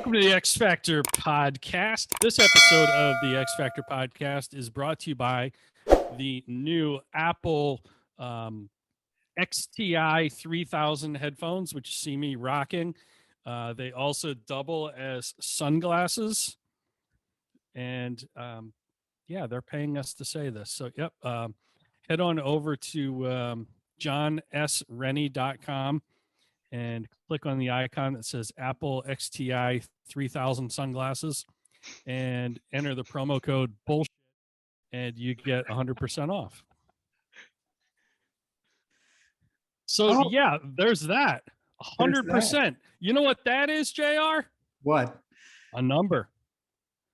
Welcome to the X Factor podcast. This episode of the X Factor podcast is brought to you by the new Apple XTI 3000 headphones, which you see me rocking. They also double as sunglasses. And yeah, they're paying us to say this. So, yep, head on over to JonRennie.com and click on the icon that says Apple XTI 3000 sunglasses and enter the promo code bullshit and you get 100% off. So yeah, there's that. 100%. You know what that is, JR? What? A number.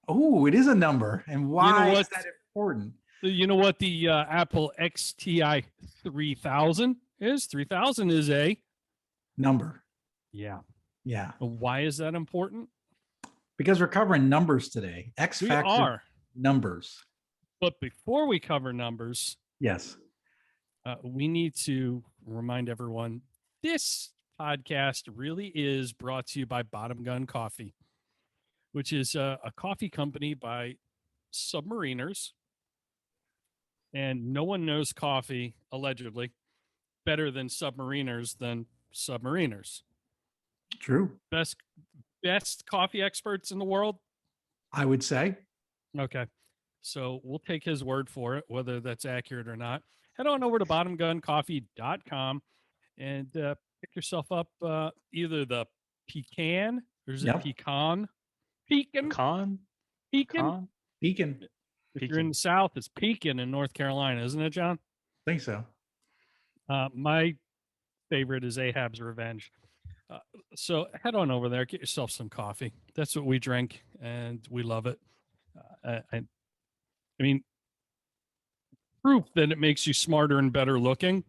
Oh, it is a number. And why is that important? You know what the Apple XTI 3000 is? 3000 is a number. Yeah. Why is that important? Because we're covering numbers today. X Factor numbers. But before we cover numbers, yes, we need to remind everyone this podcast really is brought to you by Bottom Gun Coffee, which is a coffee company by submariners. And no one knows coffee, allegedly, better than submariners. True. Best coffee experts in the world, I would say. Okay. So we'll take his word for it, whether that's accurate or not. Head on over to bottomguncoffee.com and pick yourself up either the pecan, or is it pecan? Pecan. If you're in the South, it's pecan in North Carolina, isn't it, John? I think so. My favorite is Ahab's Revenge. So head on over there, get yourself some coffee. That's what we drink, and we love it. I mean, proof that it makes you smarter and better looking.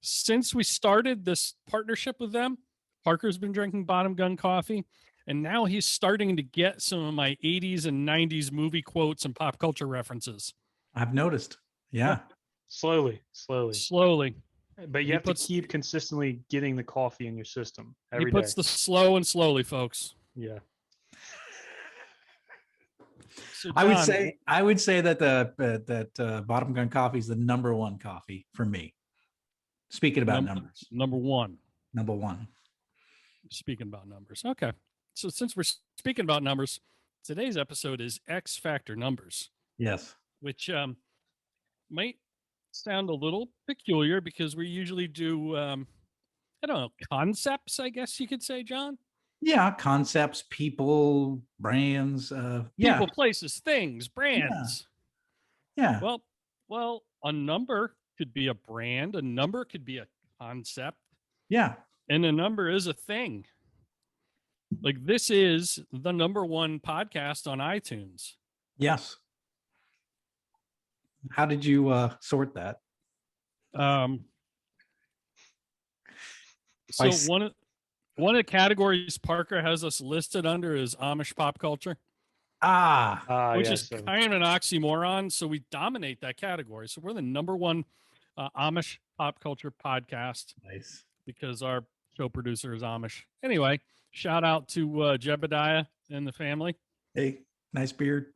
Since we started this partnership with them, Parker's been drinking Bottom Gun coffee, and now he's starting to get some of my 80s and 90s movie quotes and pop culture references. I've noticed. Yeah. Slowly. But you have to keep consistently getting the coffee in your system every day. He puts the slow and slowly, folks. Yeah. So John, I would say that that Bottom Gun coffee is the number one coffee for me. Speaking about numbers. Number one. Speaking about numbers. Okay. So since we're speaking about numbers, today's episode is X Factor numbers. Yes. Which might sound a little peculiar because we usually do I don't know, concepts, I guess you could say, John. Yeah, concepts, people, brands, people, places, things, brands. Yeah. Well, a number could be a brand, a number could be a concept. Yeah. And a number is a thing. Like this is the number one podcast on iTunes. Yes. How did you sort that? So one of the categories Parker has us listed under is Amish pop culture. Which is kind of an oxymoron. So we dominate that category. So we're the number one Amish pop culture podcast. Nice. Because our show producer is Amish. Anyway, shout out to Jebediah and the family. Hey, nice beard.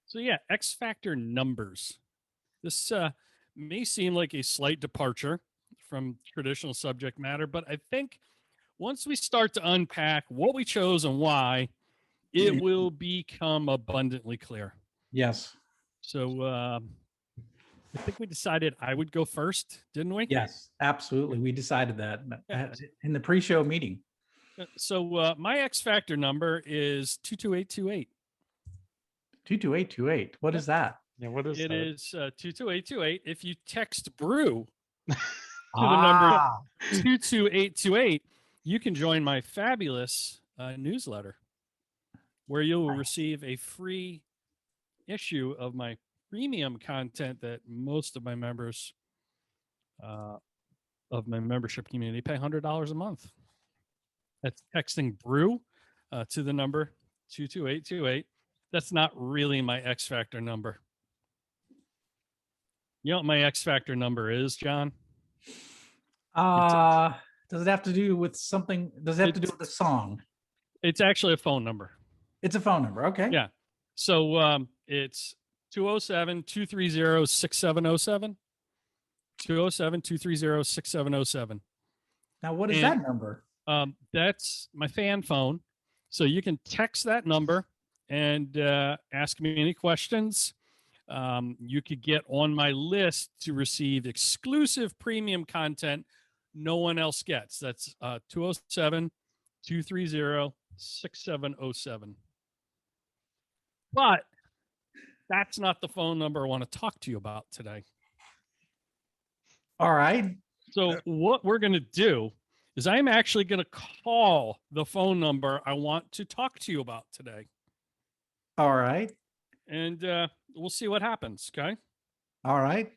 So yeah, X Factor numbers. This may seem like a slight departure from traditional subject matter, but I think once we start to unpack what we chose and why, it will become abundantly clear. Yes. So I think we decided I would go first, didn't we? Yes, absolutely. We decided that in the pre-show meeting. So my X Factor number is 22828. 22828. What is that? Yeah, what is it? It is 22828. If you text brew to the number 22828, you can join my fabulous newsletter where you'll receive a free issue of my premium content that most of my members of my membership community pay $100 a month. That's texting brew to the number 22828. That's not really my X Factor number. You know what my X Factor number is, John? Does it have to do with something? Does it have to do with a song? It's actually a phone number. It's a phone number. Okay. Yeah. So it's 207-230-6707. 207-230-6707. Now, what is that number? That's my fan phone. So you can text that number and ask me any questions. You could get on my list to receive exclusive premium content no one else gets. That's 207-230-6707. But that's not the phone number I want to talk to you about today. All right. So what we're going to do is I'm actually going to call the phone number I want to talk to you about today. All right. And we'll see what happens. Okay. All right.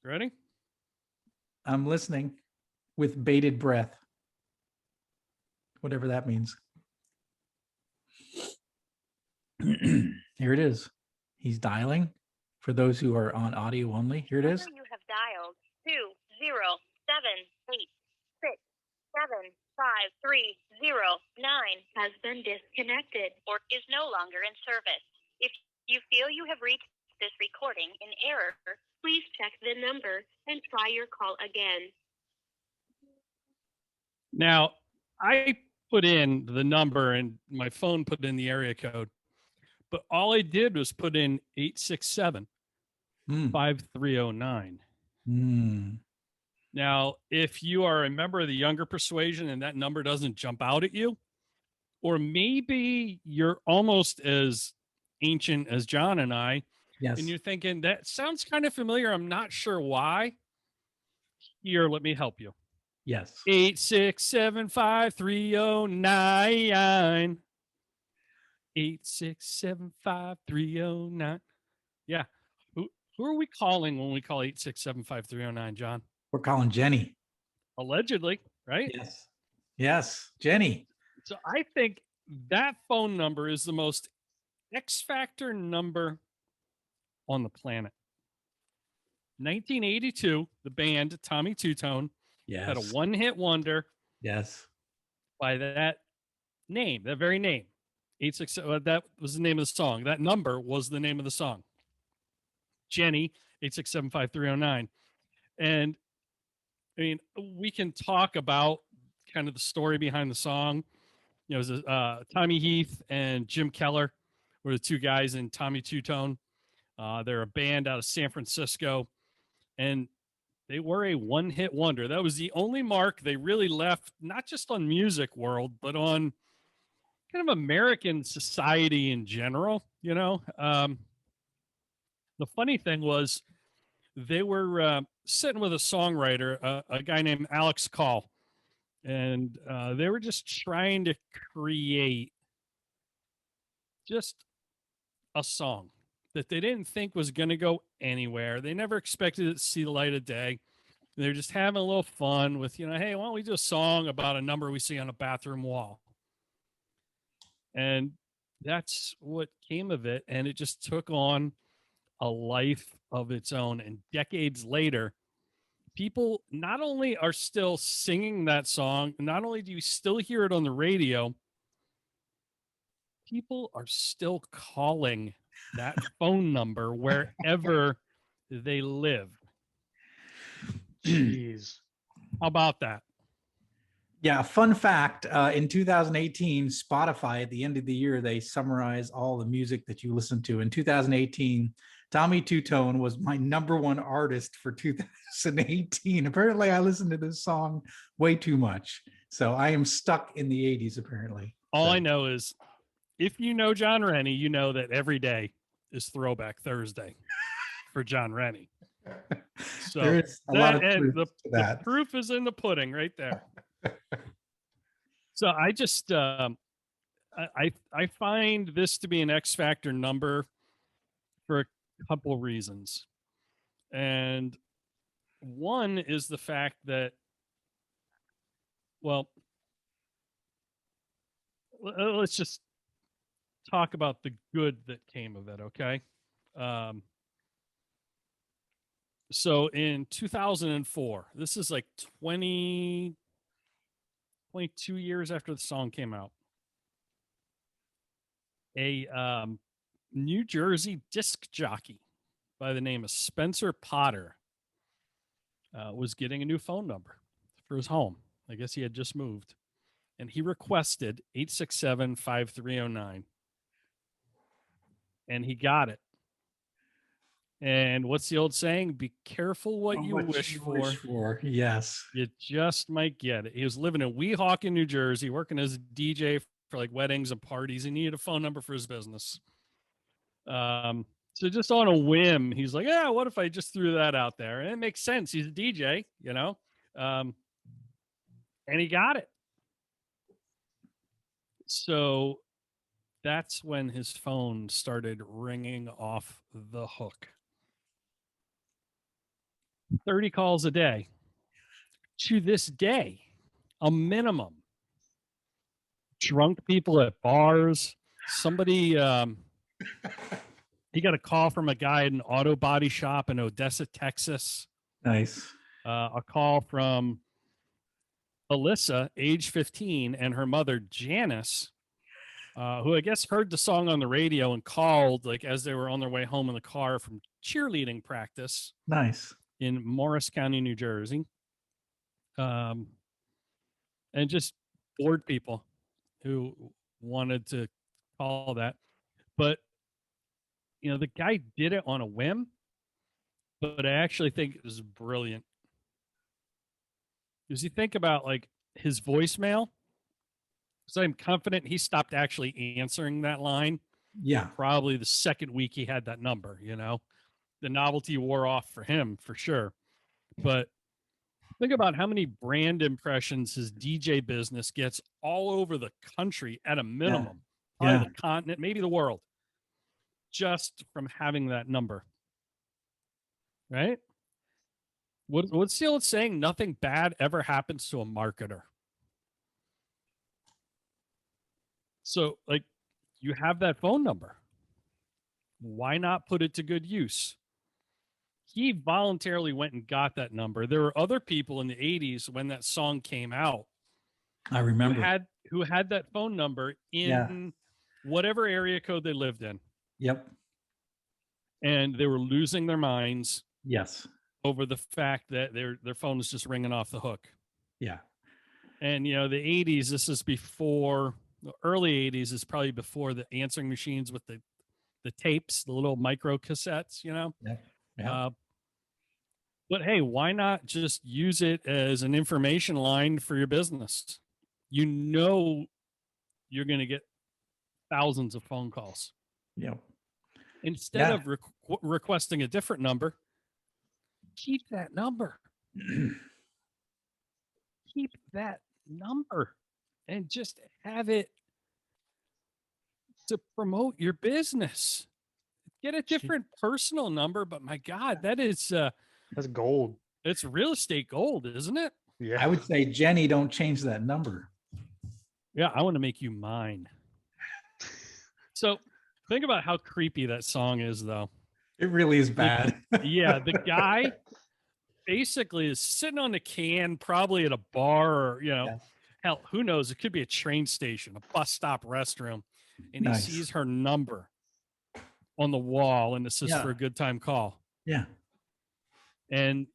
Ready? I'm listening with bated breath. Whatever that means. Here it is. He's dialing. For those who are on audio only, here it is. You have dialed 20786753009 has been disconnected or is no longer in service. If you feel you have reached this recording in error, please check the number and try your call again. Now, I put in the number and my phone put in the area code, but all I did was put in 867-5309. Now, if you are a member of the younger persuasion and that number doesn't jump out at you, or maybe you're almost as ancient as John and I, yes, and you're thinking, that sounds kind of familiar, I'm not sure why. Here, let me help you. Yes. 8675309. 8675309. Yeah. Who are we calling when we call 8675309, John? We're calling Jenny. Allegedly, right? Yes. Yes, Jenny. So I think that phone number is the most X Factor number on the planet. 1982, the band Tommy Two-Tone had a one-hit wonder. Yes. By that name, that very name. 867. That was the name of the song. That number was the name of the song. Jenny, 8675309. And I mean, we can talk about kind of the story behind the song. You know, it was Tommy Heath and Jim Keller were the two guys in Tommy Two-Tone. They're a band out of San Francisco, and they were a one-hit wonder. That was the only mark they really left, not just on music world, but on kind of American society in general. You know, the funny thing was they were sitting with a songwriter, a guy named Alex Call, and they were just trying to create just a song that they didn't think was going to go anywhere. They never expected it to see the light of day. They're just having a little fun with, you know, hey, why don't we do a song about a number we see on a bathroom wall? And that's what came of it. And it just took on a life of its own. And decades later, people not only are still singing that song, not only do you still hear it on the radio, people are still calling that phone number wherever they live. Jeez. How about that? Yeah, fun fact, in 2018, Spotify, at the end of the year, they summarize all the music that you listen to. In 2018, Tommy Two-Tone was my #1 artist for 2018. Apparently, I listened to this song way too much. So I am stuck in the 80s, apparently. All I know is if you know Jon Rennie, you know that every day is Throwback Thursday for Jon Rennie. So there is a lot of truth the, to that. The proof is in the pudding right there. So I just I find this to be an X Factor number for a couple of reasons. And one is the fact that, well, let's just talk about the good that came of it, okay? So in 2004, this is like 20 only 2 years after the song came out, a New Jersey disc jockey by the name of Spencer Potter was getting a new phone number for his home. I guess he had just moved. And he requested 867-5309. And he got it. And what's the old saying? Be careful what you wish for. Yes. You just might get it. He was living in Weehawken, New Jersey, working as a DJ for like weddings and parties. He needed a phone number for his business. So just on a whim, he's like, yeah, what if I just threw that out there? And it makes sense. He's a DJ, you know? And he got it. So that's when his phone started ringing off the hook. 30 calls a day. To this day, a minimum. Drunk people at bars. Somebody, he got a call from a guy at an auto body shop in Odessa, Texas. Nice. A call from Alyssa, age 15, and her mother, Janice, who I guess heard the song on the radio and called like as they were on their way home in the car from cheerleading practice. Nice. In Morris County, New Jersey. And just bored people who wanted to call that. But, you know, the guy did it on a whim, but I actually think it was brilliant. Because you think about like his voicemail, so I'm confident he stopped actually answering that line. Yeah. Probably the second week he had that number, you know. The novelty wore off for him for sure. But think about how many brand impressions his DJ business gets all over the country at a minimum. Yeah. The continent, maybe the world, just from having that number. Right? What's the old saying? Nothing bad ever happens to a marketer. So, like, you have that phone number. Why not put it to good use? He voluntarily went and got that number. There were other people in the 80s when that song came out. I remember. Who had that phone number in whatever area code they lived in. Yep. And they were losing their minds. Yes. Over the fact that their phone is just ringing off the hook. Yeah. And, you know, the 80s, this is before, the early 80s is probably before the answering machines with the tapes, the little micro cassettes, you know? Yeah. Yeah. But hey, why not just use it as an information line for your business? You know, you're going to get thousands of phone calls. Yeah. Instead of requesting a different number, keep that number. Keep that number and just have it to promote your business. Get a different personal number, but my God, that's gold. It's real estate gold, isn't it? Yeah. I would say, Jenny, don't change that number. Yeah, I want to make you mine. So think about how creepy that song is, though. It really is bad. Yeah, the guy basically is sitting on the can, probably at a bar or, you know, hell, who knows? It could be a train station, a bus stop restroom. And he sees her number on the wall, and it says for a good time call. Yeah. And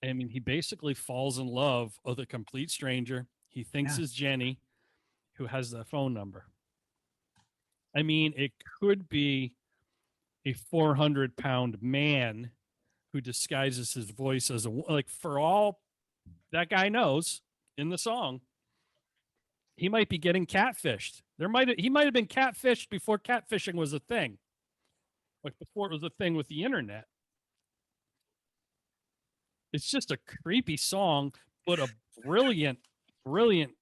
I mean, he basically falls in love with a complete stranger. He thinks it's Jenny, who has the phone number. I mean, it could be a 400-pound man who disguises his voice as like, for all that guy knows in the song, he might be getting catfished. He might have been catfished before catfishing was a thing. Like before it was a thing with the internet. It's just a creepy song, but a brilliant, brilliant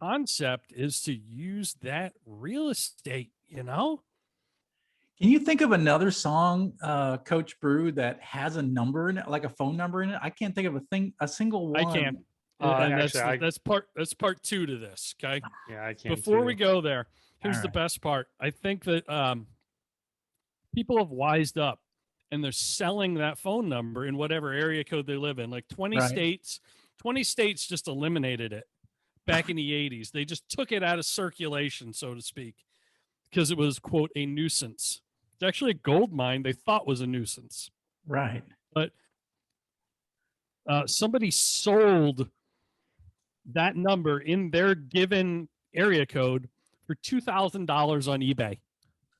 concept is to use that real estate, you know? Can you think of another song, Coach Brew, that has a number in it, like a phone number in it? I can't think of a single one. I can't. And that's part two to this. Okay. Yeah, I can't. Before we go there, here's the best part. I think that people have wised up and they're selling that phone number in whatever area code they live in. Like 20 states just eliminated it back in the 80s. They just took it out of circulation, so to speak, because it was, quote, a nuisance. It's actually a gold mine they thought was a nuisance. Right. But somebody sold that number in their given area code for $2,000 on eBay.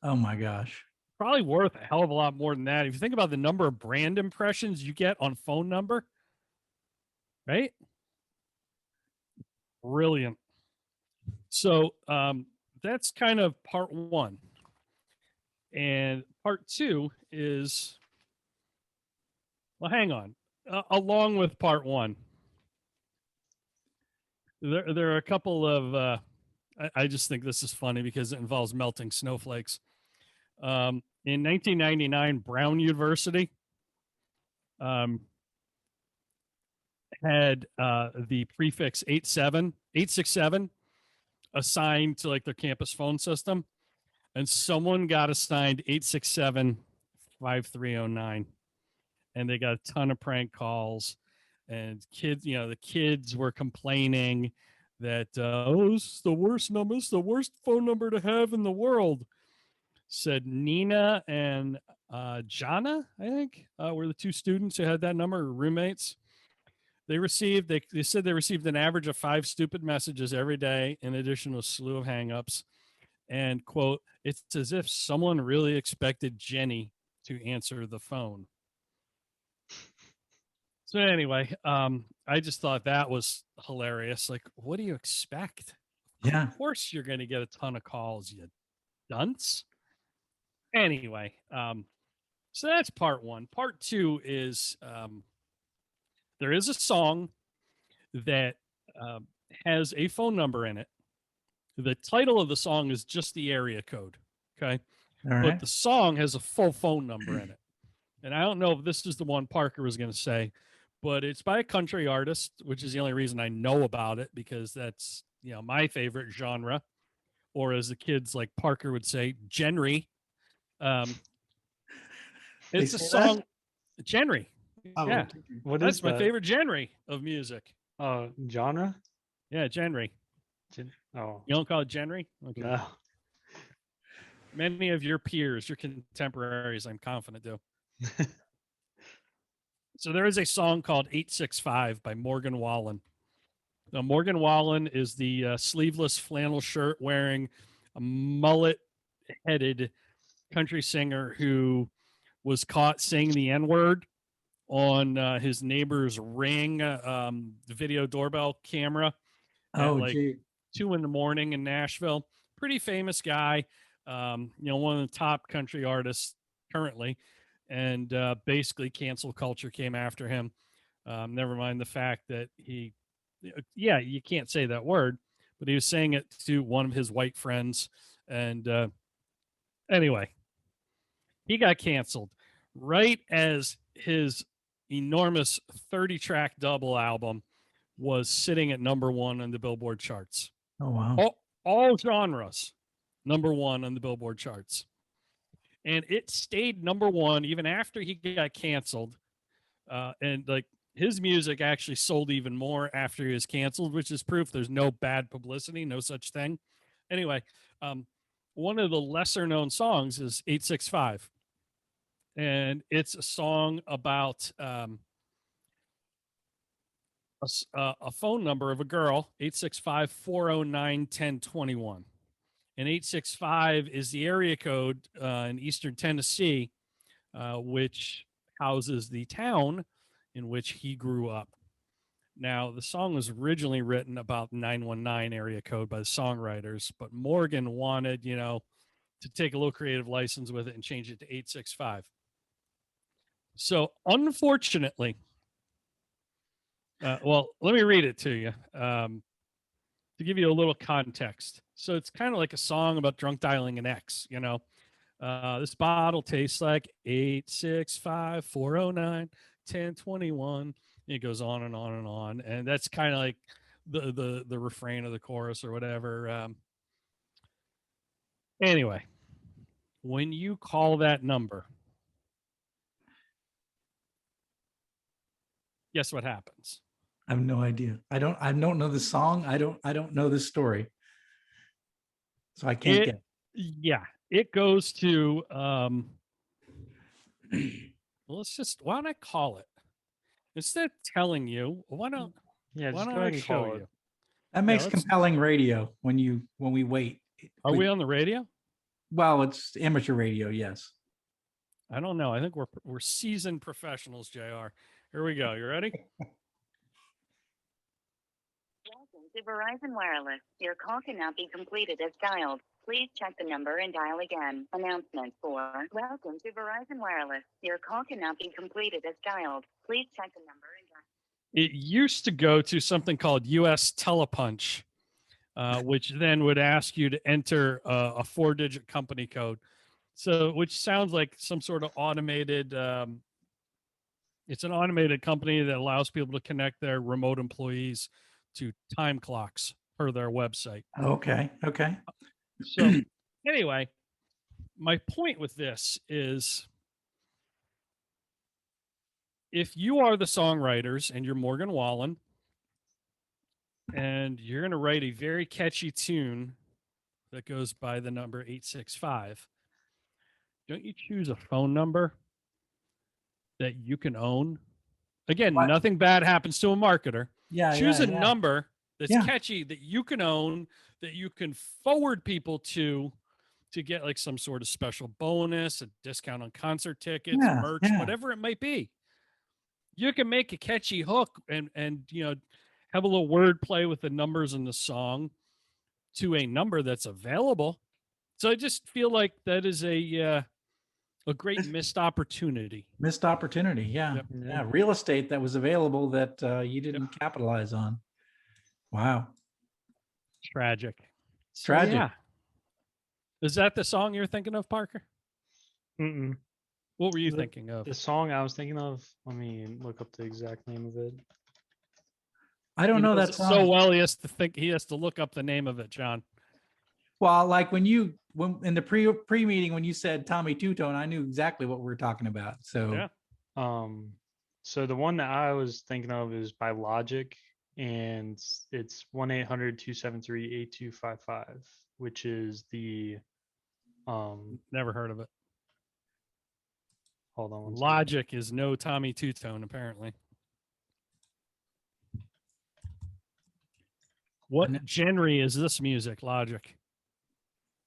Oh my gosh. Probably worth a hell of a lot more than that. If you think about the number of brand impressions you get on phone number, right? Brilliant. So that's kind of part one. And part two is, well, hang on. Along with part one, there are a couple of, I just think this is funny because it involves melting snowflakes. In 1999, Brown University had the prefix 867 assigned to like their campus phone system, and someone got assigned 867-5309, and they got a ton of prank calls, and kids, the kids were complaining that this is the worst number, this is the worst phone number to have in the world. Said Nina and Jana, I think, were the two students who had that number, roommates. They said they received an average of 5 stupid messages every day, in addition to a slew of hangups. And, quote, it's as if someone really expected Jenny to answer the phone. So anyway, I just thought that was hilarious. Like, what do you expect? Yeah. Of course you're going to get a ton of calls, you dunce. Anyway, so that's part one. Part two is there is a song that has a phone number in it. The title of the song is just the area code. Okay. All right. But the song has a full phone number in it. And I don't know if this is the one Parker was going to say, but it's by a country artist, which is the only reason I know about it, because that's, my favorite genre, or as the kids like Parker would say, genre. It's a song, genre. Oh, yeah. That's my favorite genre of music. Genre? Yeah, genre. Oh. You don't call it genre? Okay. No. Many of your peers, your contemporaries, I'm confident do. So there is a song called 865 by Morgan Wallen. Now, Morgan Wallen is the sleeveless flannel shirt wearing, a mullet-headed country singer who was caught saying the N-word on his neighbor's Ring video doorbell camera at 2 a.m. in Nashville. Pretty famous guy, one of the top country artists currently, and basically cancel culture came after him. Never mind the fact that you can't say that word, but he was saying it to one of his white friends. And anyway, he got canceled right as his enormous 30-track double album was sitting at number 1 on the Billboard charts. Oh, wow. All genres, number 1 on the Billboard charts. And it stayed number 1 even after he got canceled. And like his music actually sold even more after he was canceled, which is proof there's no bad publicity, no such thing. Anyway, one of the lesser known songs is 865. And it's a song about a phone number of a girl, 865-409-1021. And 865 is the area code in eastern Tennessee, which houses the town in which he grew up. Now, the song was originally written about 919 area code by the songwriters, but Morgan wanted, to take a little creative license with it and change it to 865. So, unfortunately, well, let me read it to you to give you a little context. So it's kind of like a song about drunk dialing an ex, this bottle tastes like 865-409-1021. It goes on and on and on. And that's kind of like the refrain of the chorus or whatever. Anyway, when you call that number, guess what happens? I have no idea. I don't know the song. I don't know this story. So I can't get. Yeah, it goes to why don't I call it? Instead of telling you, why don't just go I ahead and show call you? it. That makes compelling radio when we wait. Are we on the radio? Well, it's amateur radio, yes. I don't know. I think we're seasoned professionals, JR. Here we go. You ready? Welcome to Verizon Wireless. Your call cannot be completed as dialed. Please check the number and dial again. Announcement for Welcome to Verizon Wireless. Your call cannot be completed as dialed. Please check the number and dial. It used to go to something called US Telepunch, which then would ask you to enter a 4-digit company code. So, which sounds like some sort of automated. It's an automated company that allows people to connect their remote employees to time clocks per their website. Okay. So, anyway, my point with this is, if you are the songwriters and you're Morgan Wallen and you're going to write a very catchy tune that goes by the number 865, don't you choose a phone number that you can own? Again, nothing bad happens to a marketer. Choose a number that's catchy, that you can own, that you can forward people to get like some sort of special bonus, a discount on concert tickets, merch, whatever it might be. You can make a catchy hook and have a little word play with the numbers in the song to a number that's available. So I just feel like that is a great missed opportunity. Missed opportunity, yeah. Yep. Yeah, real estate that was available that you didn't capitalize on. Wow. Tragic. Tragic. Yeah. Is that the song you're thinking of, Parker? Mm-mm. What were you thinking of? The song I was thinking of, let me look up the exact name of it. I don't know that song so well. He has to look up the name of it, John. Well, like when in the pre meeting when you said Tommy Two Tone, I knew exactly what we were talking about. So so the one that I was thinking of is by Logic, and it's 1-800-273-8255, which is the never heard of it. Hold on. Logic is no Tommy Two Tone, apparently. What genre is this music, Logic?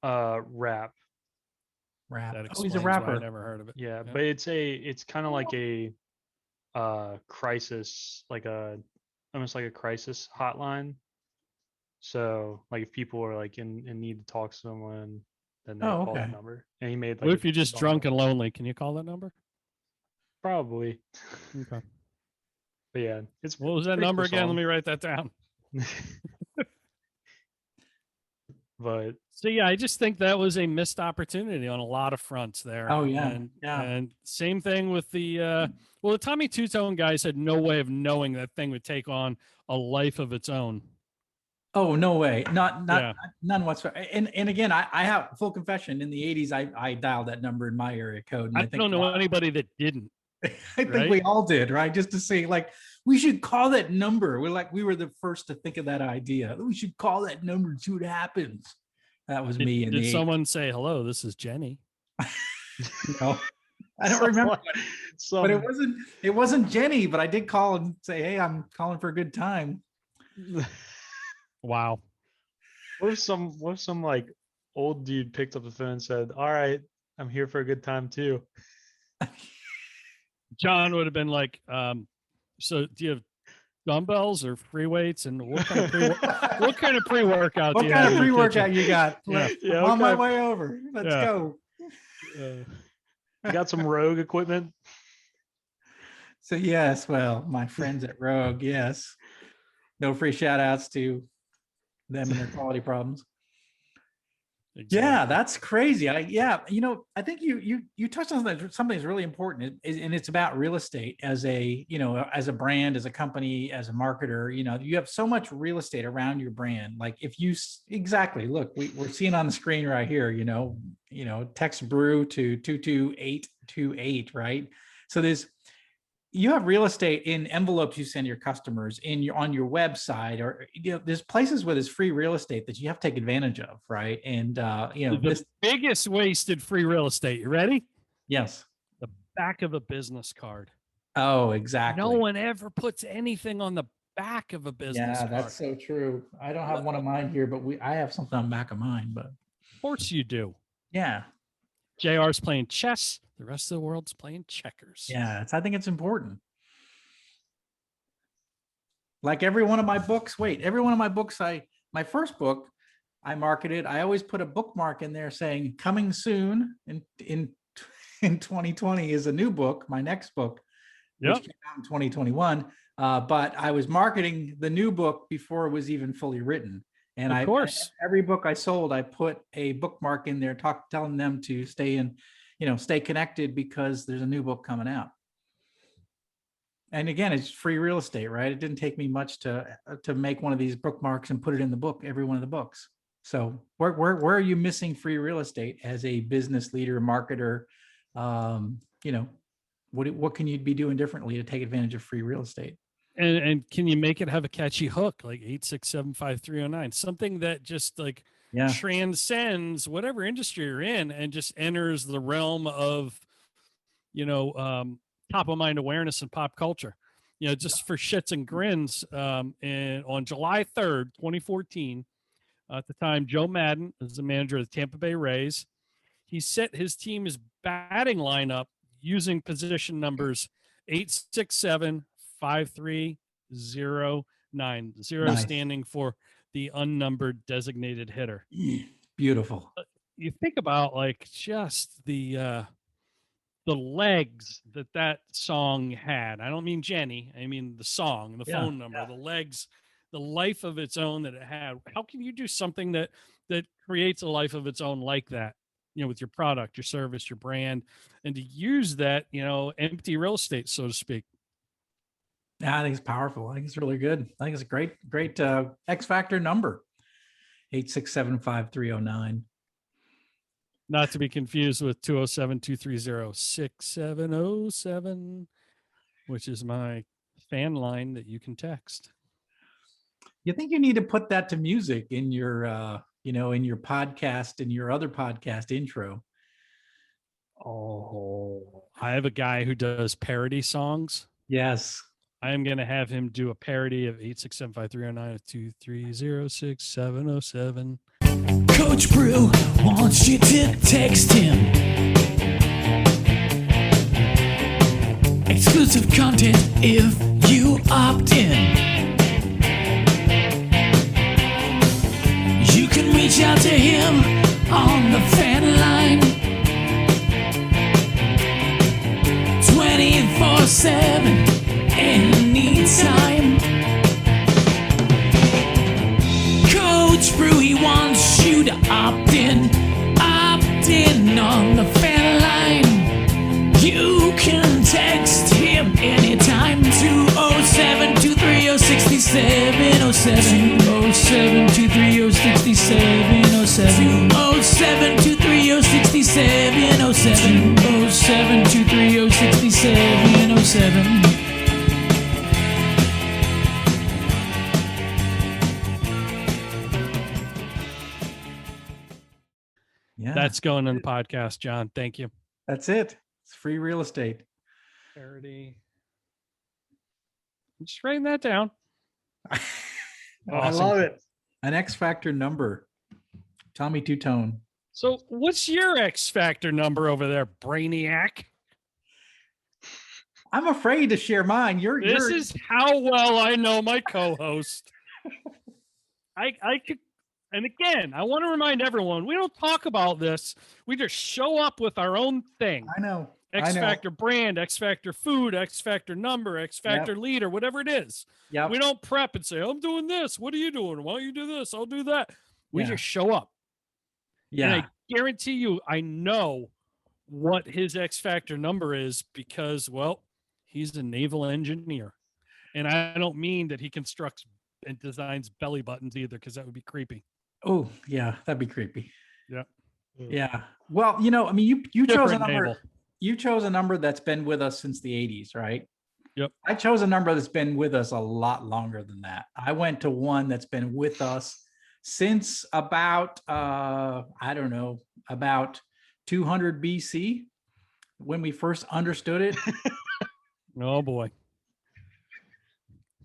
Rap. That he's a rapper. I never heard of it. Yeah, but it's kind of like a crisis, almost like a crisis hotline. So like if people are like in need to talk to someone, then they call the number. And he made like, what if you're just drunk and lonely? Can you call that number? Probably. Okay. But yeah, what was that number again? Let me write that down. But so yeah, I just think that was a missed opportunity on a lot of fronts there. Oh yeah, and same thing with the the Tommy Two Tone guys had no way of knowing that thing would take on a life of its own. Oh no way, none whatsoever. And again, I have full confession. In the 80s, I dialed that number in my area code. And I don't know anybody that didn't. I think we all did, right? Just to say, like, we should call that number. We were the first to think of that idea. We should call that number and see what happens. That was me. Did someone say, hello, this is Jenny? No, I don't remember. But it wasn't Jenny, but I did call and say, hey, I'm calling for a good time. Wow. What if some like old dude picked up the phone and said, all right, I'm here for a good time too. John would have been like, so do you have dumbbells or free weights, and what kind of pre-workout what kind of pre-workout you got? I'm on my way over. Let's go. You got some Rogue equipment? So yes, well, my friends at Rogue, yes. No free shout outs to them and their quality problems. Exactly. Yeah, that's crazy. I think you touched on something that's really important, and it's about real estate as a brand, as a company, as a marketer. You have so much real estate around your brand. Like if you look, we're seeing on the screen right here. Text brew to 22828, right? So you have real estate in envelopes you send your customers on your website, or there's places where there's free real estate that you have to take advantage of, right? And the biggest wasted free real estate. You ready? Yes. The back of a business card. Oh, exactly. No one ever puts anything on the back of a business card. Yeah, that's so true. I don't have one of mine here, but I have something on the back of mine. But of course you do. Yeah. JR's playing chess. The rest of the world's playing checkers. Yeah, I think it's important. Like every one of my books, my first book, I marketed. I always put a bookmark in there saying coming soon in 2020 is a new book, my next book, which came out in 2021. But I was marketing the new book before it was even fully written. And of course, every book I sold, I put a bookmark in there, telling them to stay connected because there's a new book coming out. And again, it's free real estate, right? It didn't take me much to make one of these bookmarks and put it in the book, every one of the books. So where are you missing free real estate as a business leader, marketer? What can you be doing differently to take advantage of free real estate? And can you make it have a catchy hook like 8675309, something that just like transcends whatever industry you're in and just enters the realm of, top of mind awareness and pop culture, just for shits and grins. And on July 3rd, 2014, at the time, Joe Madden was the manager of the Tampa Bay Rays. He set his team's batting lineup using position numbers 8675309, zero standing for the unnumbered designated hitter. Beautiful. You think about like just the legs that song had. I don't mean Jenny. I mean the song, the phone number, the legs, the life of its own that it had. How can you do something that creates a life of its own like that? With your product, your service, your brand, and to use that, empty real estate, so to speak. Yeah, I think it's powerful. I think it's really good. I think it's a great X Factor number, 8675309. Not to be confused with 207-230-6707, which is my fan line that you can text. You think you need to put that to music in your, in your podcast and your other podcast intro? Oh, I have a guy who does parody songs. Yes. I am going to have him do a parody of 8675309-230-6707. Coach Brew wants you to text him. Exclusive content if you opt in. You can reach out to him on the fan line 24/7, anytime. Coach Brew, he wants you to opt in on the fan line. You can text him anytime, 207-230-6707, 207-230-6707, 207-230-6707, 207-230-6707. Yeah, that's going on the podcast, John. Thank you. That's it. It's free real estate. Parody. I'm just writing that down. Awesome. I love it. An X Factor number. Tommy Two-Tone. So what's your X Factor number over there, Brainiac? I'm afraid to share mine. This is how well I know my co-host. I could. And again, I want to remind everyone, we don't talk about this. We just show up with our own thing. I know. X Factor brand, X Factor food, X Factor number, X Factor leader, whatever it is. Yeah. We don't prep and say, I'm doing this. What are you doing? Why don't you do this? I'll do that. We just show up. Yeah. And I guarantee you, I know what his X Factor number is because, well, he's a naval engineer. And I don't mean that he constructs and designs belly buttons either, because that would be creepy. Oh, yeah, that'd be creepy. Yeah. Yeah. Well, I mean, you chose a number. naval. You chose a number that's been with us since the 80s, right? Yep. I chose a number that's been with us a lot longer than that. I went to one that's been with us since about, I don't know, about 200 BC when we first understood it. Oh boy.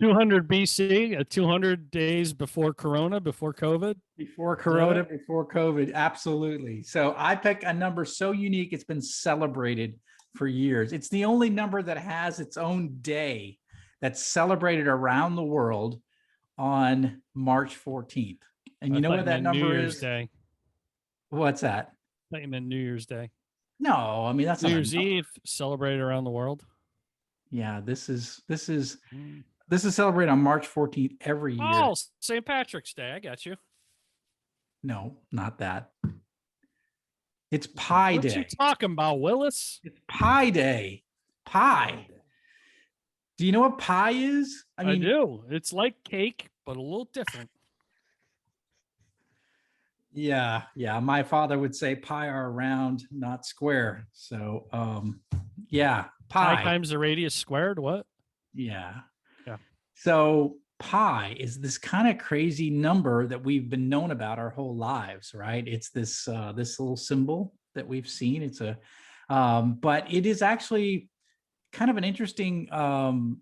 200 BC, 200 days before Corona, before COVID. Before Corona, before COVID, absolutely. So I pick a number so unique, it's been celebrated for years. It's the only number that has its own day that's celebrated around the world on March 14th. And you know what that number New Year's is? Day. What's that? I thought you meant New Year's Day. No, I mean that's New not Year's Eve celebrated around the world. Yeah, this is celebrated on March 14th every year. Oh, St. Patrick's Day. I got you. No, not that. It's Pie What Day. you talking about, Willis? It's Pie Day. Pie. Do you know what pie is? I do. It's like cake, but a little different. Yeah. My father would say pie are round, not square. So, yeah, Pi times the radius squared. What? Yeah. Yeah. So pi is this kind of crazy number that we've been known about our whole lives, right? It's this this little symbol that we've seen. It's a, but it is actually kind of an interesting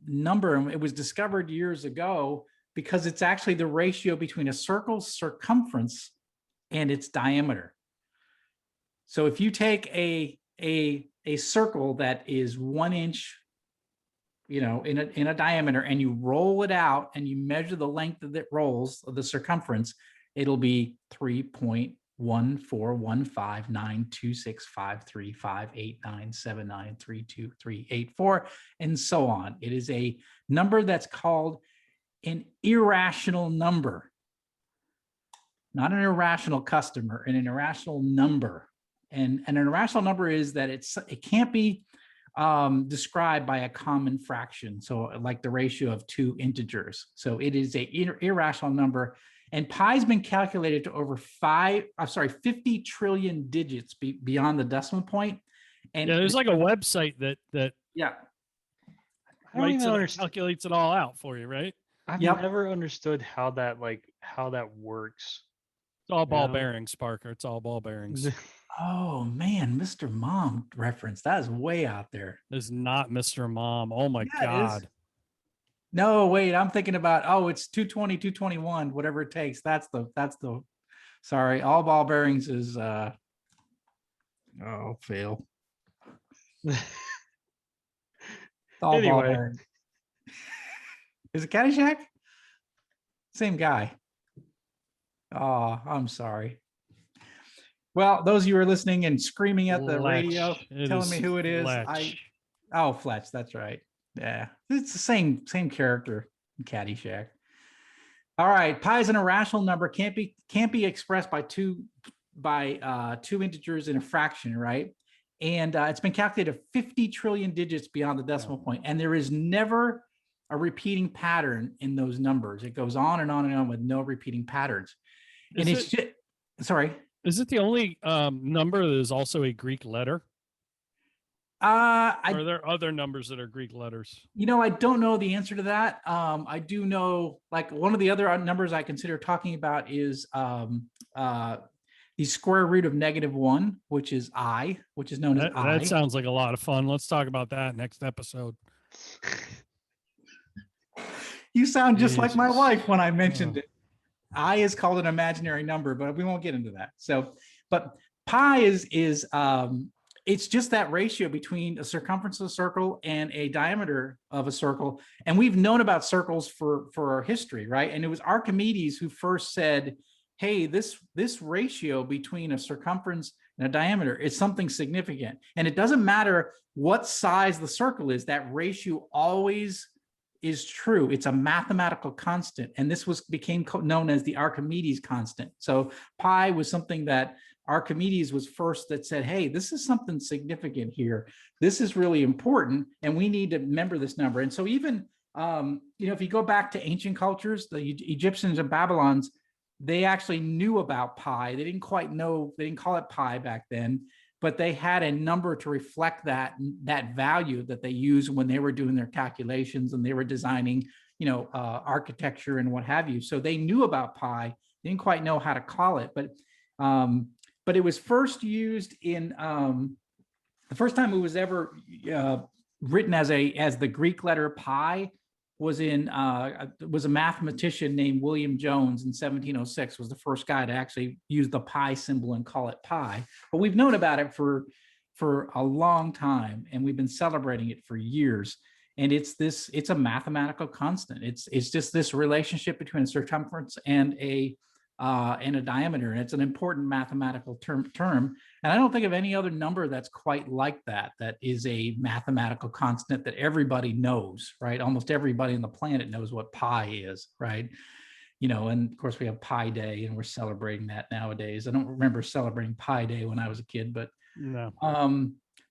number, and it was discovered years ago because it's actually the ratio between a circle's circumference and its diameter. So if you take a circle that is 1 inch, in a diameter, and you roll it out and you measure the length that it rolls, of the circumference, it'll be 3.1415926535897932384, and so on. It is a number that's called an irrational number, not an irrational customer, an irrational number. And an irrational number is that it can't be described by a common fraction. So like the ratio of two integers. So it is a irrational number, and pi's been calculated to over 50 trillion digits beyond the decimal point. And there's like a website that yeah, calculates it all out for you, right? I've never understood how that works. It's all ball bearings, Parker. It's all ball bearings. Oh man, Mr. Mom reference. That is way out there. It's not Mr. Mom. Oh my God. No, wait, I'm thinking about, it's 220, 221, whatever it takes. That's the sorry, all ball bearings is fail. All ball bearings. Is it Caddyshack? Same guy. Oh, I'm sorry. Well, those of you who are listening and screaming at the radio, telling me who it is, Fletch, that's right. Yeah, it's the same character in Caddyshack. All right, pi is an irrational number, can't be expressed by two integers in a fraction, right? And it's been calculated 50 trillion digits beyond the decimal point, and there is never a repeating pattern in those numbers. It goes on and on and on with no repeating patterns. Is it the only number that is also a Greek letter? Or are there other numbers that are Greek letters? I don't know the answer to that. I do know, like, one of the other numbers I consider talking about is the square root of -1, which is I, which is known as I. That sounds like a lot of fun. Let's talk about that next episode. You sound just like my wife when I mentioned it. I is called an imaginary number, but we won't get into that. So, but pi is it's just that ratio between a circumference of a circle and a diameter of a circle. And we've known about circles for our history, right? And it was Archimedes who first said, hey, this ratio between a circumference and a diameter is something significant. And it doesn't matter what size the circle is, that ratio always is true. It's a mathematical constant. And this became known as the Archimedes constant. So pi was something that Archimedes was first that said, hey, this is something significant here. This is really important, and we need to remember this number. And so even, if you go back to ancient cultures, the Egyptians and Babylons, they actually knew about pi. They didn't quite know, they didn't call it pi back then, but they had a number to reflect that value that they used when they were doing their calculations and they were designing, architecture and what have you. So they knew about pi, didn't quite know how to call it, but it was first used in the first time it was ever written as the Greek letter pi was a mathematician named William Jones in 1706, was the first guy to actually use the pi symbol and call it pi. But we've known about it for a long time, and we've been celebrating it for years. And it's a mathematical constant. It's just this relationship between a circumference and a diameter, and it's an important mathematical term. And I don't think of any other number that's quite like that is a mathematical constant that everybody knows, right? Almost everybody on the planet knows what pi is, right? And of course we have Pi Day, and we're celebrating that nowadays. I don't remember celebrating Pi Day when I was a kid, but no.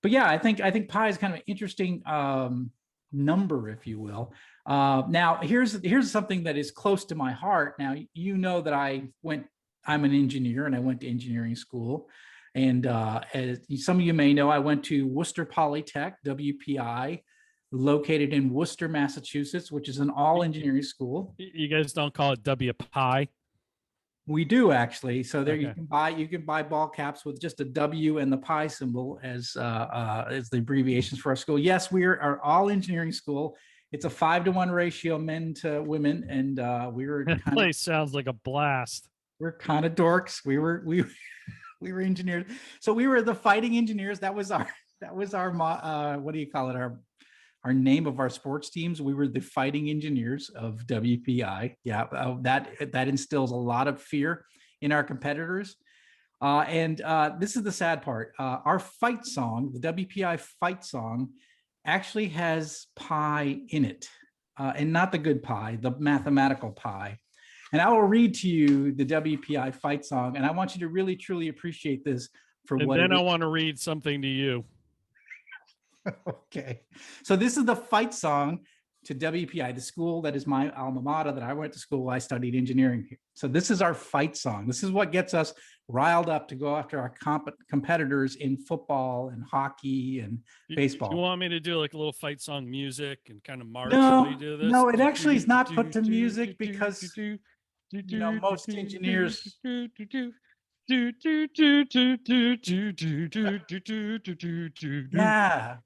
But yeah, I think pi is kind of an interesting number, if you will. Now here's something that is close to my heart. Now, that I'm an engineer, and I went to engineering school. And as some of you may know, I went to Worcester Polytech, WPI, located in Worcester, Massachusetts, which is an all engineering school. You guys don't call it W Pi? We do, actually. So there Okay. you can buy ball caps with just a W and the pi symbol as the abbreviations for our school. Yes, we are all engineering school. It's a 5-to-1 ratio, men to women, and we were. That place sounds like a blast. We're kind of dorks. We were engineers. So we were the fighting engineers. That was our what do you call it? Our name of our sports teams. We were the fighting engineers of WPI. Yeah, that instills a lot of fear in our competitors. And this is the sad part. Our fight song, the WPI fight song, actually has pi in it, and not the good pi, the mathematical pi. And I will read to you the WPI fight song, and I want you to really, truly appreciate this for And what. then I want to read something to you. Okay, so this is the fight song to WPI, the school that is my alma mater that I went to school. I studied engineering here. So this is our fight song. This is what gets us riled up to go after our competitors in football and hockey and baseball. You want me to do like a little fight song music and kind of march No, when you do this? no, it actually is not put to music because most engineers. Yeah,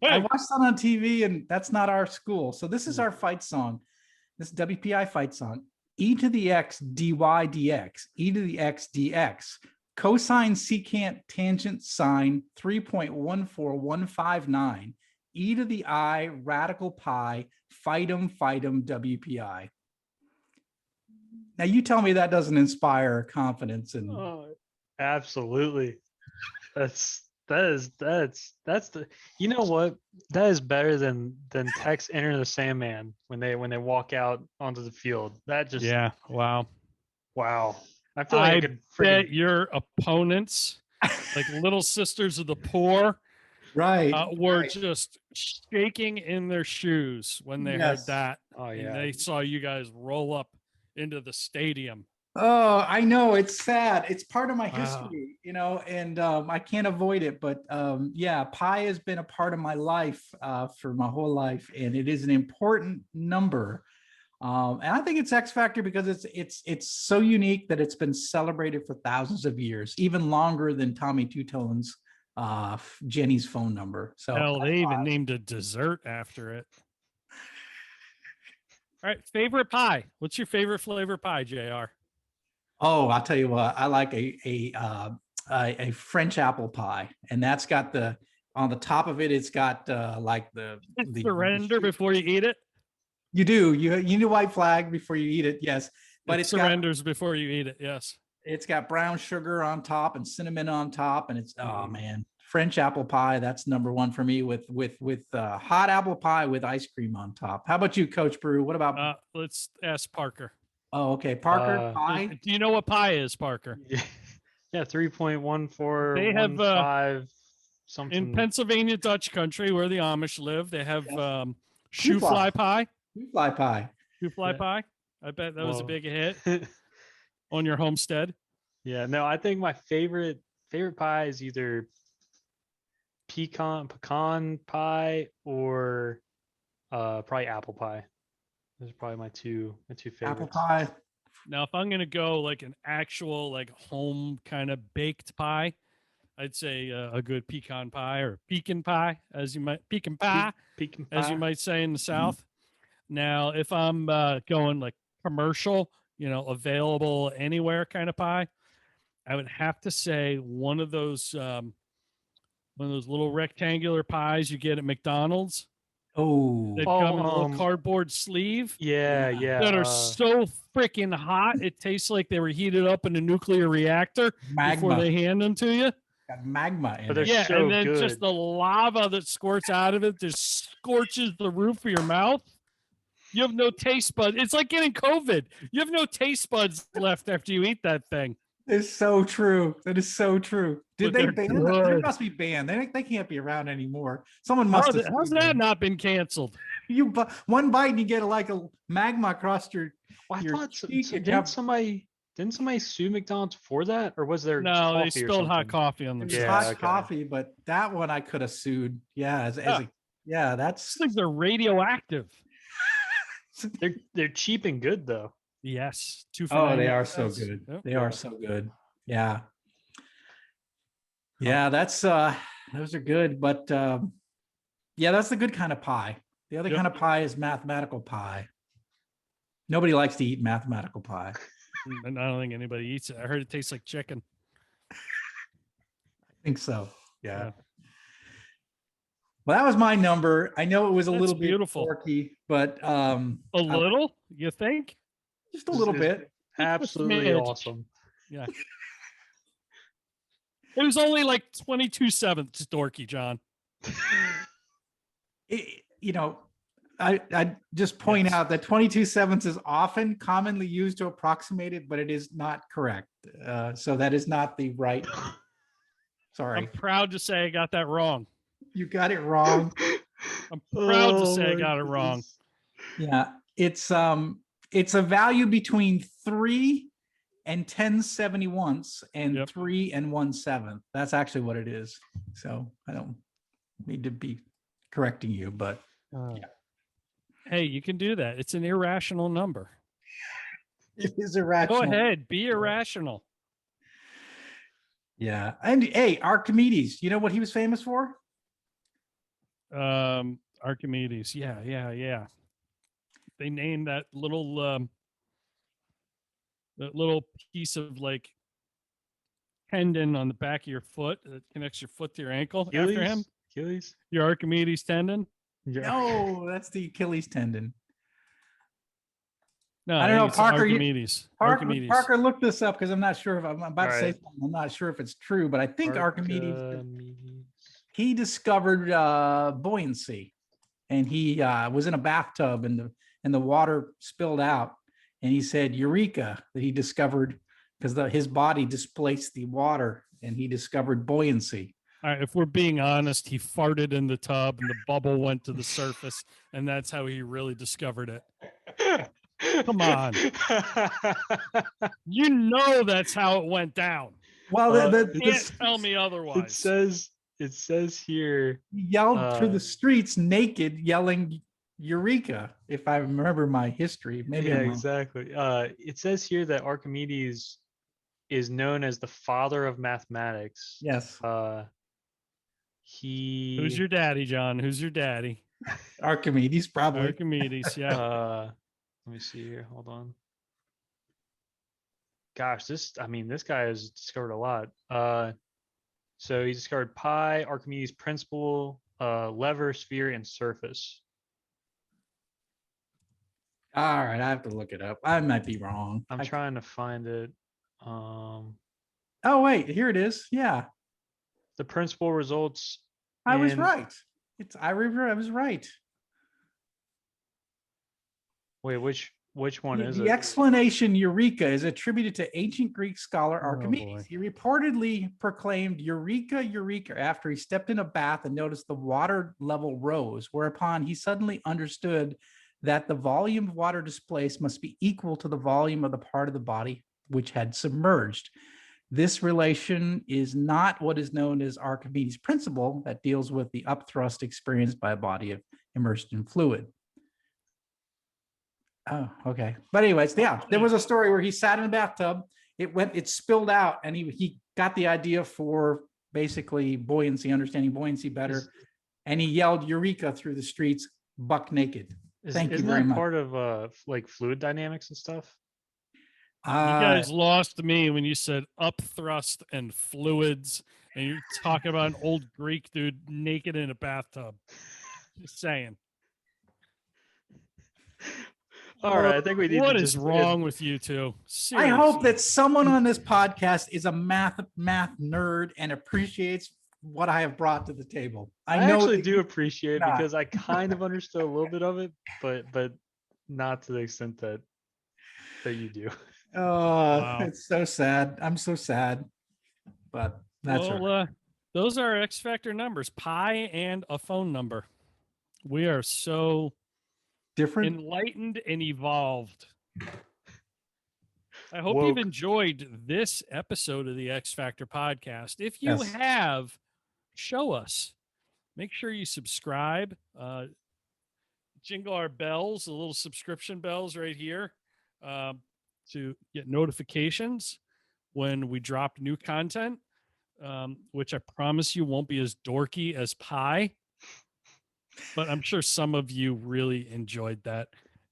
I watched that on TV, and that's not our school. So this is our fight song. This WPI fight song. E to the x dy dx, e to the x dx, cosine secant tangent sine 3.14159, e to the I radical pi, fightem WPI. Now you tell me that doesn't inspire confidence and. Absolutely. That's the, what, that is better than Tex Enter the Sandman when they walk out onto the field. That just, yeah, wow. I feel like I could bet your opponents, like Little Sisters of the Poor, right, were just shaking in their shoes when they heard that. Oh yeah, and they saw you guys roll up into the stadium. Oh, I know, it's sad. It's part of my history, and I can't avoid it. But yeah, pi has been a part of my life for my whole life, and it is an important number. And I think it's X factor because it's so unique that it's been celebrated for thousands of years, even longer than Tommy Two Tone's Jenny's phone number. So hell, they even named a dessert after it. All right, favorite pie. What's your favorite flavor pie, JR? Oh, I'll tell you what, I like a French apple pie, and that's got on the top of it, it's got like the surrender before you eat it. You do. You need a white flag before you eat it. Yes, but it surrenders before you eat it. Yes, it's got brown sugar on top and cinnamon on top, and it's man, French apple pie. That's number one for me with hot apple pie with ice cream on top. How about you, Coach Brew? What about? Let's ask Parker. Oh, okay. Parker, pie. Do you know what pie is, Parker? Yeah, 3.1415. They have something in Pennsylvania, Dutch country, where the Amish live. They have shoe fly pie. Shoe fly pie. Shoe fly pie. I bet that was a big hit on your homestead. Yeah, no, I think my favorite pie is either pecan pie or probably apple pie. Those are probably my two favorites. Apple pie. Now, if I'm gonna go like an actual like home kind of baked pie, I'd say a good pecan pie or pecan pie, as you might pecan pie, Pecan as you pie. might say in the South. Now, if I'm going like commercial, available anywhere kind of pie, I would have to say one of those little rectangular pies you get at McDonald's. Oh, They Oh, come in a little cardboard sleeve Yeah, Yeah. that yeah. are so freaking hot. It tastes like they were heated up in a nuclear reactor before magma. they hand them to you. Got magma in But they're it. Yeah, so and then just good. the lava that squirts out of it just scorches the roof of your mouth. You have no taste buds. It's like getting COVID. You have no taste buds left after you eat that thing. It's so true. That is so true. Did But they they're ban them? They good. must be banned. They can't be around anymore. Someone must have. How's sued that them. not been canceled? One bite and you get like a magma across your. Well, I your thought cheek and you didn't have- somebody sue McDonald's for that, or was there No, coffee they or spilled hot something? coffee on It the was Yeah, hot okay. coffee, but that one I could have sued. Yeah, that's These things are radioactive. They're cheap and good though. Yes. 2 for oh, they 99 are so cents. good. Yep. They Yeah. are so good. Yeah. Yeah, that's those are good, but yeah, that's the good kind of pie. The other Yep. kind of pie is mathematical pie. Nobody likes to eat mathematical pie. And I don't think anybody eats it. I heard it tastes like chicken. I think so. Yeah. Yeah. Well, that was my number. I know it was a That's little bit beautiful. quirky, but A little, you think? just a little It's- bit. Absolutely smidge. awesome. Yeah. It was only like 22/7 dorky, John. You know, I just point Yes. out that 22/7 is often commonly used to approximate it, but it is not correct. So that is not the right. Sorry, I'm proud to say I got that wrong. you got it wrong. I'm proud to Oh say I my got it wrong. goodness. Yeah, it's a value between 3 and 10/71 and Yep. 3 and 1/7. That's actually what it is. So I don't need to be correcting you, but Hey, you can do that. It's an irrational number. it is Go irrational. ahead, be irrational. Yeah, and hey, Archimedes, you know what he was famous for? Archimedes. Yeah. They named that little piece of like tendon on the back of your foot that connects your foot to your ankle after him. Achilles. Your Archimedes tendon. Yeah. No, that's the Achilles tendon. No, I don't know, think it's Parker, you- Archimedes. Parker, look this up because I'm not sure if I'm about to say Alright. something. I'm not sure if it's true, but I think Archimedes Archimedes. he discovered buoyancy, and he was in a bathtub and the water spilled out, and he said eureka that he discovered because his body displaced the water, and he discovered buoyancy. All right, if we're being honest, he farted in the tub and the bubble went to the surface, and that's how he really discovered it. Come on. You know that's how it went down. Well, It You can't tell me otherwise. It says here. he yelled through Uh, the streets naked, yelling eureka. If I remember my history, maybe Yeah, I'm wrong. exactly. It says here that Archimedes is known as the father of mathematics. Yes, Who's your daddy, John? Who's your daddy? Archimedes probably. Archimedes, yeah. Let me see here. Hold on. Gosh, this guy has discovered a lot. So he discovered pi, Archimedes' principle, lever, sphere, and surface. All right, I have to look it up. I might be wrong. I'm trying to find it. Oh wait, here it is. Yeah, The principle results. I was in- right. I was right. Wait, which one The, is the it? explanation eureka is attributed to ancient Greek scholar Oh, Archimedes. boy. He reportedly proclaimed eureka, eureka after he stepped in a bath and noticed the water level rose, whereupon he suddenly understood that the volume of water displaced must be equal to the volume of the part of the body which had submerged. This relation is not what is known as Archimedes' principle that deals with the upthrust experienced by a body immersed in fluid. Oh, okay. But anyways, yeah, there was a story where he sat in a bathtub, it spilled out, and he got the idea for basically buoyancy, understanding buoyancy better, and he yelled "Eureka" through the streets, buck naked. Thank you Isn't very that much. part of like fluid dynamics and stuff? You guys lost me when you said upthrust and fluids, and you're talking about an old Greek dude naked in a bathtub. Just saying. All right, I think we need What to is just wrong with you two? I hope Seriously. that someone on this podcast is a math nerd and appreciates what I have brought to the table. I know actually that do you- appreciate it not. because I kind of understood a little bit of it, but not to the extent that you do. Oh, Wow. it's so sad. I'm so sad, but that's all right. Those are X Factor numbers, pi and a phone number. We are so Different. enlightened and evolved. I hope Woke. you've enjoyed this episode of the X Factor podcast. If you Yes. have, show us. Make sure you subscribe. Jingle our bells, the little subscription bells right here, to get notifications when we drop new content, which I promise you won't be as dorky as pie. But I'm sure some of you really enjoyed that.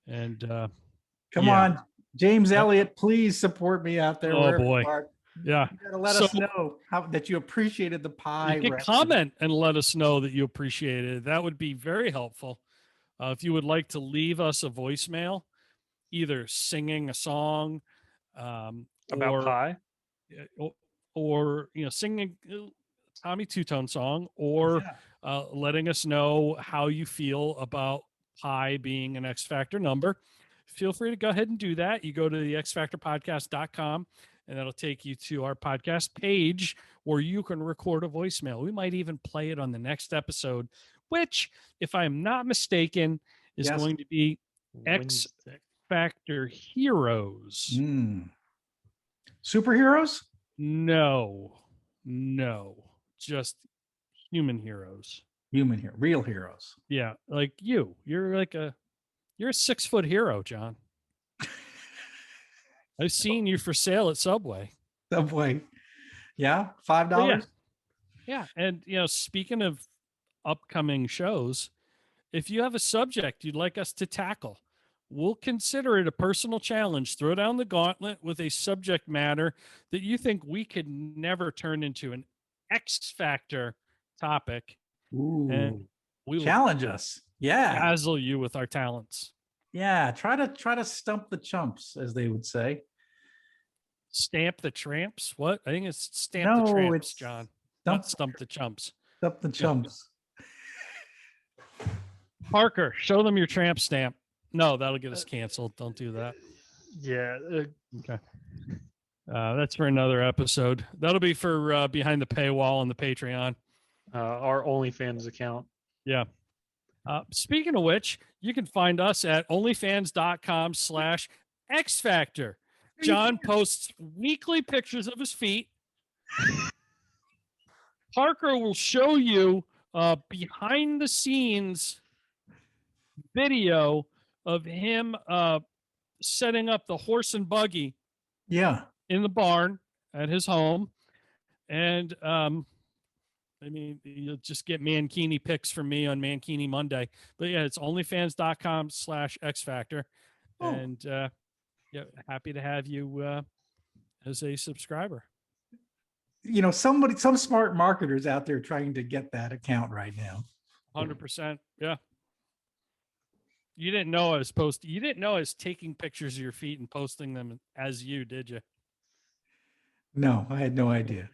And Come yeah. on, James Elliott, please support me out there. Oh, wherever boy. you are. yeah, You gotta let us know that you appreciated the pie. you can reference. comment and let us know that you appreciate it. That would be very helpful. If you would like to leave us a voicemail, either singing a song About or, pie? or singing a Tommy Two-Tone song, or letting us know how you feel about pi being an X Factor number, feel free to go ahead and do that. You go to the xfactorpodcast.com, and that'll take you to our podcast page where you can record a voicemail. We might even play it on the next episode, which, if I'm not mistaken, is Yes. going to be X Wednesday. Factor Heroes. Superheroes? No, just human heroes. Human hero, real heroes. Yeah, like you. You're a 6-foot hero, John. I've seen you for sale at Subway. Subway. Yeah, $5. Yeah, and speaking of upcoming shows, if you have a subject you'd like us to tackle, we'll consider it a personal challenge. Throw down the gauntlet with a subject matter that you think we could never turn into an X Factor topic, Ooh. and we will Challenge us. Yeah. dazzle you with our talents. Yeah. Try to stump the chumps, as they would say. Stamp the tramps? What? I think it's stamp No, the tramps, it's John. Stump, Not stump the chumps. stump the chumps. Parker, show them your tramp stamp. No, that'll get us canceled. Don't do that. Yeah. Okay. That's for another episode. That'll be for behind the paywall on the Patreon. Our OnlyFans account. Yeah. Speaking of which, you can find us at onlyfans.com/X Factor. John posts weekly pictures of his feet. Parker will show you behind the scenes video of him setting up the horse and buggy Yeah. in the barn at his home. And you'll just get Mankini pics from me on Mankini Monday. But yeah, it's onlyfans.com/X Factor. Oh. And yeah, happy to have you as a subscriber. Some smart marketers out there trying to get that account right now. 100%. Yeah. You didn't know I was taking pictures of your feet and posting them as you, did you? No, I had no idea.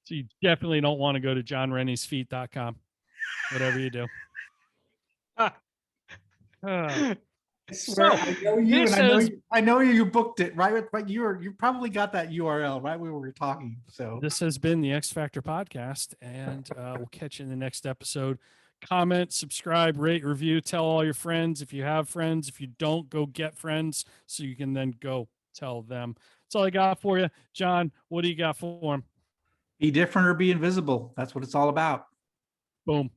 So you definitely don't want to go to JonRenniesFeet.com, whatever you do. I swear, I know you, and I know you booked it, right? But you probably got that URL right when we were talking. So This has been the X Factor podcast, and we'll catch you in the next episode. Comment, subscribe, rate, review, tell all your friends if you have friends. If you don't, go get friends so you can then go tell them. That's all I got for you. John, what do you got for him? Be different or be invisible. That's what it's all about. Boom.